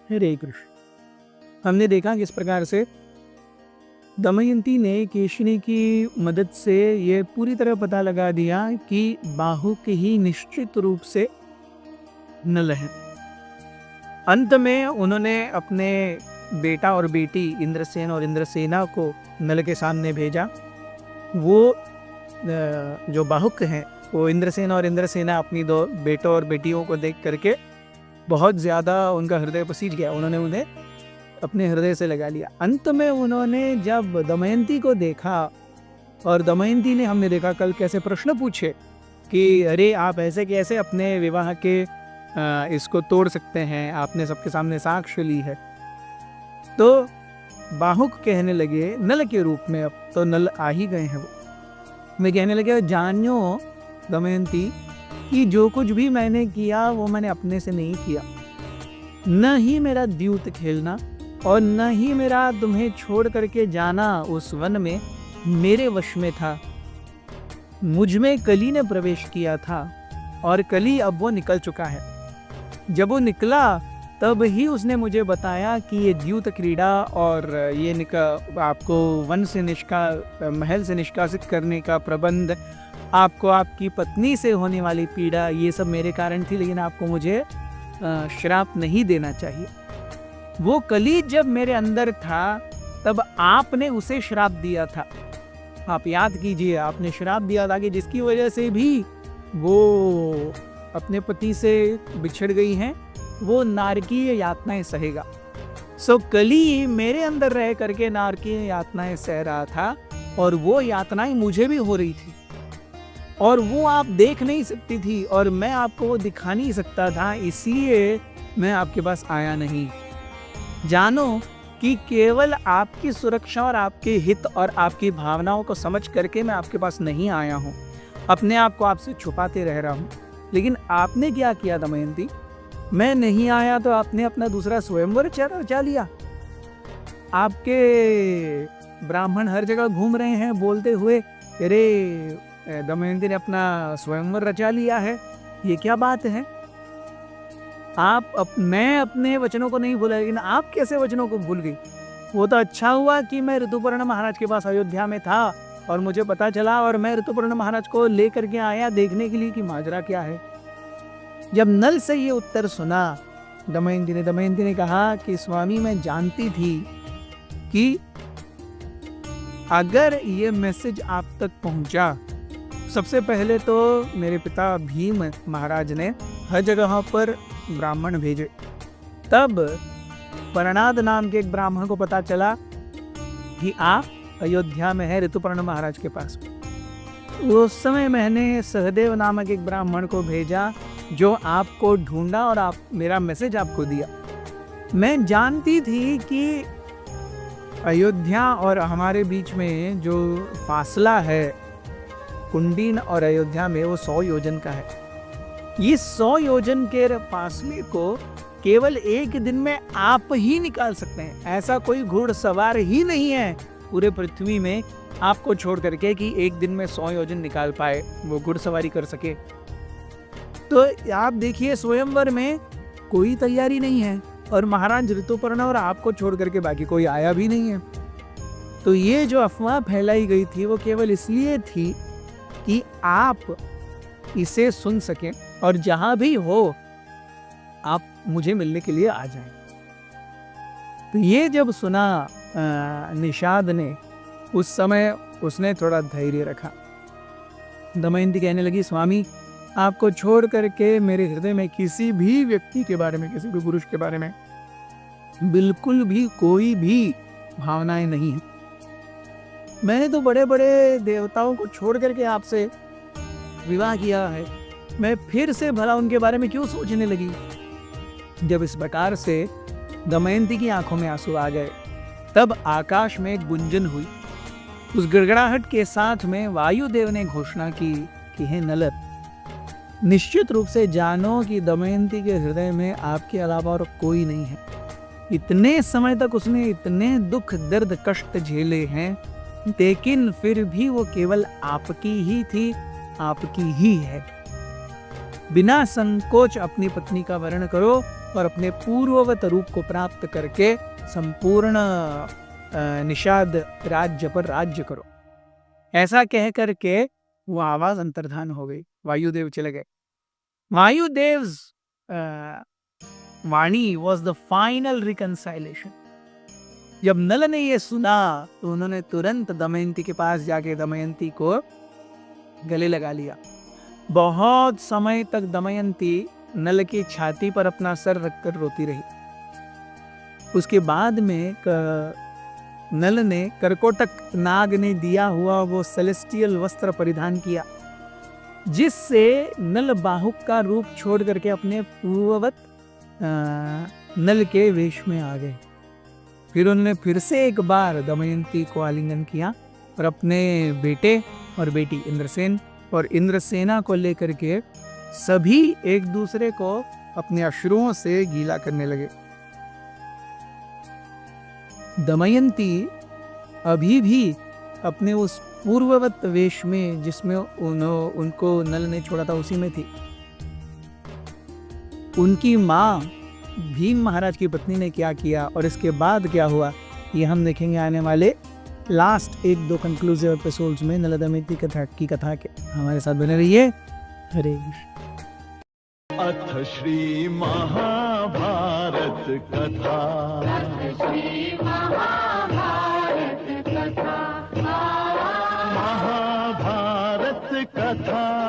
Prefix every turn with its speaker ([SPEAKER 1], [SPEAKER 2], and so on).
[SPEAKER 1] हरे कृष्ण। हमने देखा किस प्रकार से दमयंती ने केशिनी की मदद से ये पूरी तरह पता लगा दिया कि बाहुक ही निश्चित रूप से नल है। अंत में उन्होंने अपने बेटा और बेटी इंद्रसेन और इंद्रसेना को नल के सामने भेजा। वो जो बाहुक हैं वो इंद्रसेन और इंद्रसेना अपनी दो बेटों और बेटियों को देख करके बहुत ज़्यादा उनका हृदय पसीज गया। उन्होंने उन्हें अपने हृदय से लगा लिया। अंत में उन्होंने जब दमयंती को देखा और दमयंती ने, हमने देखा कल कैसे प्रश्न पूछे कि अरे आप ऐसे कैसे अपने विवाह के इसको तोड़ सकते हैं, आपने सबके सामने साक्ष्य ली है। तो बाहुक कहने लगे नल के रूप में, अब तो नल आ ही गए हैं वो कहने लगे जानियो दमयंती कि जो कुछ भी मैंने किया वो मैंने अपने से नहीं किया। न ही मेरा द्यूत खेलना और न ही मेरा तुम्हें छोड़ करके जाना उस वन में मेरे वश में था। मुझ में कली ने प्रवेश किया था और कली अब वो निकल चुका है। जब वो निकला तब ही उसने मुझे बताया कि ये द्यूत क्रीड़ा और ये आपको वन से महल से निष्कासित करने का प्रबंध, आपको आपकी पत्नी से होने वाली पीड़ा, ये सब मेरे कारण थी, लेकिन आपको मुझे श्राप नहीं देना चाहिए। वो कली जब मेरे अंदर था तब आपने उसे श्राप दिया था। आप याद कीजिए, आपने श्राप दिया था कि जिसकी वजह से भी वो अपने पति से बिछड़ गई हैं, वो नारकीय यातनाएं सहेगा। सो कली मेरे अंदर रह करके नारकीय यातनाएं सह रहा था और वो यातनाएं मुझे भी हो रही थी और वो आप देख नहीं सकती थी और मैं आपको वो दिखा नहीं सकता था, इसलिए मैं आपके पास आया नहीं। जानो कि केवल आपकी सुरक्षा और आपके हित और आपकी भावनाओं को समझ करके मैं आपके पास नहीं आया हूँ, अपने आप को आपसे छुपाते रह रहा हूँ। लेकिन आपने क्या किया दमयंती, मैं नहीं आया तो आपने अपना दूसरा स्वयंवर रचा लिया। आपके ब्राह्मण हर जगह घूम रहे हैं बोलते हुए अरे दमयंती ने अपना स्वयंवर रचा लिया है, ये क्या बात है। मैं अपने वचनों को नहीं भूला, लेकिन आप कैसे वचनों को भूल गई। वो तो अच्छा हुआ कि मैं ऋतुपर्ण महाराज के पास अयोध्या में था और मुझे पता चला और मैं ऋतुपर्ण महाराज को लेकर के आया देखने के लिए कि माजरा क्या है। जब नल से ये उत्तर सुना दमयंती ने कहा कि स्वामी मैं जानती थी कि अगर ये मैसेज आप तक पहुंचा, सबसे पहले तो मेरे पिता भीम महाराज ने हर जगह पर ब्राह्मण भेजे। तब परणाद नाम के एक ब्राह्मण को पता चला कि आप अयोध्या में है ऋतुपर्ण महाराज के पास। उस समय मैंने सहदेव नामक एक ब्राह्मण को भेजा जो आपको ढूंढा और मेरा मैसेज आपको दिया। मैं जानती थी कि अयोध्या और हमारे बीच में जो फासला है कुंडीन और अयोध्या में, वो 100 योजन का है। इस 100 योजन के फासले को केवल एक दिन में आप ही निकाल सकते हैं। ऐसा कोई घुड़सवार ही नहीं है पूरे पृथ्वी में आपको छोड़ करके कि एक दिन में 100 योजन निकाल पाए, वो घुड़सवारी कर सके। तो आप देखिए स्वयंवर में कोई तैयारी नहीं है और महाराज ऋतुपर्ण और आपको छोड़ करके बाकी कोई आया भी नहीं है। तो ये जो अफवाह फैलाई गई थी वो केवल इसलिए थी कि आप इसे सुन सकें और जहां भी हो आप मुझे मिलने के लिए आ जाएं। तो ये जब सुना निषाद ने, उस समय उसने थोड़ा धैर्य रखा। दमयंती कहने लगी स्वामी आपको छोड़ करके मेरे हृदय में किसी भी व्यक्ति के बारे में, किसी भी पुरुष के बारे में बिल्कुल भी कोई भी भावनाएं नहीं है। मैंने तो बड़े बड़े देवताओं को छोड़ करके आपसे विवाह किया है, मैं फिर से भला उनके बारे में क्यों सोचने लगी। जब इस प्रकार से दमयंती की आंखों में आंसू आ गए तब आकाश में एक गुंजन हुई। उस गिड़गिड़ाहट के साथ में वायुदेव ने घोषणा की कि हे नल, निश्चित रूप से जानो कि दमयंती के हृदय में आपके अलावा और कोई नहीं है। इतने समय तक उसने इतने दुख दर्द कष्ट झेले हैं, लेकिन फिर भी वो केवल आपकी ही थी, आपकी ही है। बिना संकोच अपनी पत्नी का वर्ण करो और अपने पूर्ववत रूप को प्राप्त करके संपूर्ण निषाद राज्य पर राज्य करो। ऐसा कह करके वो आवाज अंतर्धान हो गई, वायुदेव चले गए। वायुदेव्स वाणी वॉज द फाइनल रिकंसाइलेशन। जब नल ने ये सुना तो उन्होंने तुरंत दमयंती के पास जाके दमयंती को गले लगा लिया। बहुत समय तक दमयंती नल की छाती पर अपना सर रखकर रोती रही। उसके बाद में नल ने कर्कोटक नाग ने दिया हुआ वो सेलेस्टियल वस्त्र परिधान किया, जिससे नल बाहुक का रूप छोड़ करके अपने पूर्ववत नल के वेश में आ गए। फिर उन्होंने फिर से एक बार दमयंती को आलिंगन किया और अपने बेटे और बेटी इंद्रसेन और इंद्रसेना को लेकर के सभी एक दूसरे को अपने अश्रुओं से गीला करने लगे। दमयंती अभी भी अपने उस पूर्ववत वेश में जिसमें उनको नल ने छोड़ा था उसी में थी। उनकी माँ भीम महाराज की पत्नी ने क्या किया और इसके बाद क्या हुआ, ये हम देखेंगे आने वाले लास्ट 1-2 कंक्लूसिव एपिसोड्स में नल दमयंती की कथा के। हमारे साथ बने रहिए। हरे कृष्ण।
[SPEAKER 2] अथ श्री महाभारत कथा। महाभारत कथा